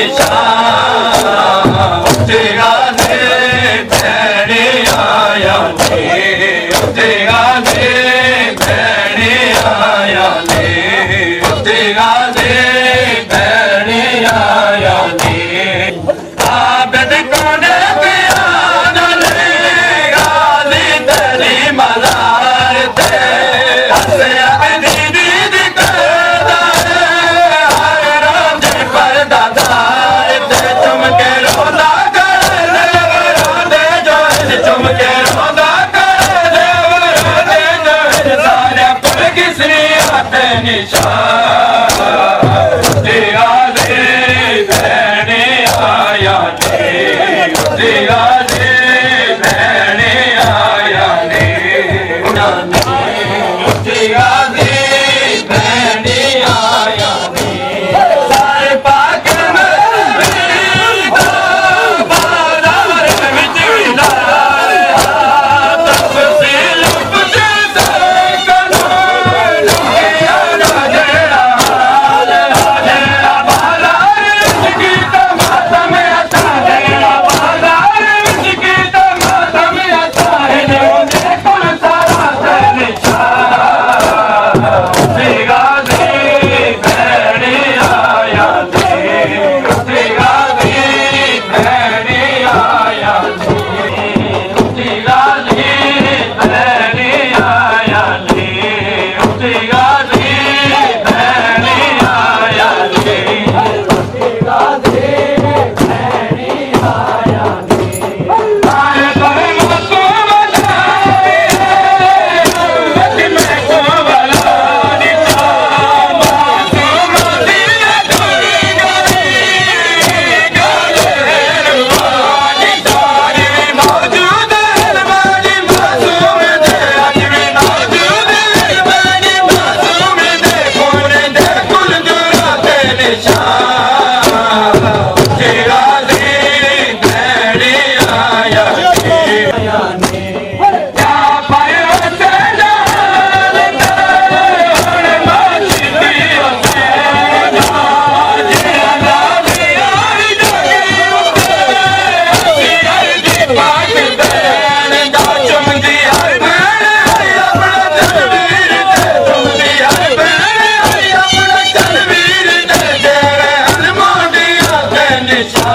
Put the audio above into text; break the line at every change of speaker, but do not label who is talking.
ਨਿਸ਼ਾਨ ਤੇਰਾ ਨੇ ਭੈਣੇ ਆਇਆ ਨੇ ਤੇਰਾ ਨੇ ਭੈਣੇ ਆਇਆ ਨੇ ਤੇਰਾ ਨੇ ਭੈਣੇ ਆਇਆ ਨੇ ਆਬਦ ਕੋਨੇ ਪਿਆਰ ਨੇ ਗਾਲੀ ਤੇਰੀ ਮਜ਼ਾਰ ਤੇ ਹੱਸਿਆ ਦੀ ਕਰਦਾ ਹਰ ਰੋਜ਼ ਪਰਦਾਦਾਰ ਤੇ ਚਮਕੇ ਰੋਂਦਾ ਕਰ ਰੋਂਦੇ ਜੋ ਚਮਕੇ ਰੋਂਦਾ ਕਰ ਰੋਂਦੇ ਜੋ ਸਾਰੇ ਪਰ ਕਿਸਨੀ ਹੱਥ ਨਿਸ਼ਾਨ ਤੇਰਾ ਦੇ ਭੈਣੇ ਆਇਆ ਨੇ ਤੇਰਾ ਦੇ ਭੈਣੇ ਆਇਆ ਨੇ ਤੇਰਾ ਦੇ ਭੈਣੇ ਆਇਆ ਨੇ ਸਾਰੇ ਪਾਕ ਮਰਮੀ ਦਾ ਬਾਜ਼ਾਰ ਵਿੱਚ ਵਿਲਾਇਆ ਤਫਸੀਲ ਪੁੱਛੇ ਕਨੋ ਲੋਕਿਆ ਦਾ ਜਿਹੜਾ ਹਾਲ ਜਿਹੜਾ ਬਾਜ਼ਾਰ ਵਿੱਚ ਕੀਤਾ ਮਾਤਮ ਅਤਾ ਜਿਹੜਾ ਬਾਜ਼ਾਰ ਵਿੱਚ ਕੀਤਾ ਮਾਤਮ ਅਤਾ ਹੈ ਉਹਦੇ ਕੋਲ ਸਾਰਾ ਨਿਸ਼ਾਨ ਤੇਰਾ ਦੇ ਭੈਣੇ ਆਇਆ ਨੇ ਤੇਰਾ ਦੇ ਭੈਣੇ ਆਇਆ ਨੇ ਤੇਰਾ ਦੇ ਭੈਣੇ ਆਇਆ ਨੇ ਤੇਰਾ ਦੇ ਭੈਣੇ ਆਇਆ ਨੇ ਤੇਰਾ ਦੇ ਭੈਣੇ ਆਇਆ ਨੇ ਆਏ ਤਰੇ ਮਸੋ ਬਤਾਏ ਮੈਂ ਕੋ ਵਾਲਾ ਦਿੱਤਾ ਮਾਸੂਮ ਦੀ ਅਧੂਰੀ ਗਈ ਗੱਲ ਹੈ ਰਵਾਨੀ ਤਾਰੇ ਮੌਜੂਦ ਹੈ ਰਵਾਨੀ ਮਾਸੂਮ ਦੇ ਅੱਜ ਵੀ ਮੌਜੂਦ ਹੈ ਰਵਾਨੀ ਮਾਸੂਮ ਦੇ ਕੋਨੇ ਦੇ ਕੁਲ ਜੁਰਾ ਤੇ ਨਿਸ਼ਾਨ ਤੇਰਾ ਦੇ ਭੈਣੇ ਆਇਆ ਨੇ ਕਿਆ ਪਾਏ ਵਸੇ ਜਾਨ ਤੇ ਹੁਣ ਮਾਛੀ ਦੀ ਉਸੇ ਨਾ ਜਿਹੜਾ ਨਾਮ ਆਈ ਜਗੀ ਉਸੇ ਸਿਰ ਦੀ ਪਾਕ ਦੇਣ ਦਾ ਚੁੰਮਦੀ ਹਰ ਭੈਣ ਆਈ ਆਪਣਾ ਤਨਵੀਰ ਤੇ ਚੁੰਮਦੀ ਹਰ ਭੈਣ ਆਈ ਆਪਣਾ ਤਨਵੀਰ ਤੇ ਜਿਹੜੇ ਅਨਮੋਡੀਆਂ ਤੇ ਨਿਸ਼ਾਨ